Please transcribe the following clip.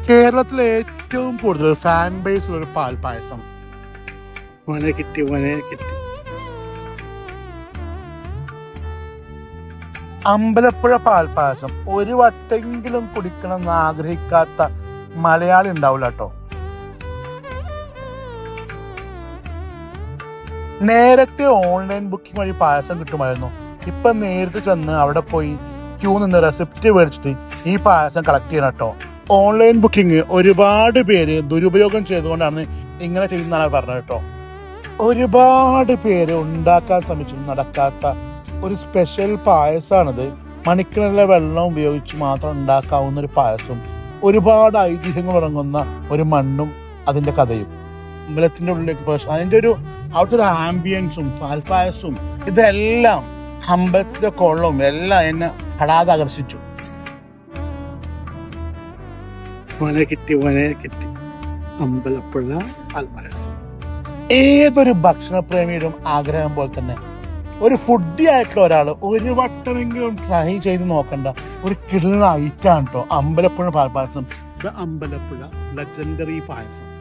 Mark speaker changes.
Speaker 1: കേരളത്തിലെ ഏറ്റവും കൂടുതൽ ഫാൻ ബേസ് ഉള്ള ഒരു പാൽപ്പായസം.
Speaker 2: മോനെ കിട്ടി.
Speaker 1: അമ്പലപ്പുഴ പാൽപ്പായസം ഒരു വട്ടെങ്കിലും കുടിക്കണം എന്ന് ആഗ്രഹിക്കാത്ത മലയാളി ഉണ്ടാവില്ല കേട്ടോ. നേരത്തെ ഓൺലൈൻ ബുക്കിംഗ് വഴി പായസം കിട്ടുമായിരുന്നു. ഇപ്പൊ നേരിട്ട് ചെന്ന് അവിടെ പോയി ക്യൂ നിന്ന് റെസിപ്റ്റ് മേടിച്ചിട്ട് ഈ പായസം കളക്ട് ചെയ്യണം കേട്ടോ. ഓൺലൈൻ ബുക്കിംഗ് ഒരുപാട് പേര് ദുരുപയോഗം ചെയ്തുകൊണ്ടാണ് ഇങ്ങനെ ചെയ്യുന്നതാണ് പറഞ്ഞത് കേട്ടോ. ഒരുപാട് പേര് ഉണ്ടാക്കാൻ ശ്രമിച്ചു നടക്കാത്ത ഒരു സ്പെഷ്യൽ പായസമാണിത്. മണിക്കിണറിലെ വെള്ളം ഉപയോഗിച്ച് മാത്രം ഉണ്ടാക്കാവുന്ന ഒരു പായസം. ഒരുപാട് ഐതിഹ്യങ്ങൾ ഉറങ്ങുന്ന ഒരു മണ്ണും അതിന്റെ കഥയും അമ്പലത്തിന്റെ ഉള്ളിലേക്ക് പ്രവേശനം, അതിന്റെ അവിടുത്തെ ഒരു ആംബിയൻസും പാൽപ്പായസവും ഇതെല്ലാം അമ്പലത്തിന്റെ കൊള്ളവും എല്ലാം എന്നെ ഹടാതെ ആകർഷിച്ചു.
Speaker 2: മോനെ കിട്ടി. അമ്പലപ്പുഴ പാൽപ്പായസം
Speaker 1: ഏതൊരു ഭക്ഷണപ്രേമിയുടെയും ആഗ്രഹം പോലെ തന്നെ ഒരു ഫുഡി ആയിട്ടുള്ള ഒരാൾ ഒരു വട്ടമെങ്കിലും ട്രൈ ചെയ്ത് നോക്കണ്ട ഒരു കിടന്ന ഐറ്റാണ് കേട്ടോ അമ്പലപ്പുഴ പാൽപ്പായസം.
Speaker 2: അമ്പലപ്പുഴ ലെജൻഡറി പായസം.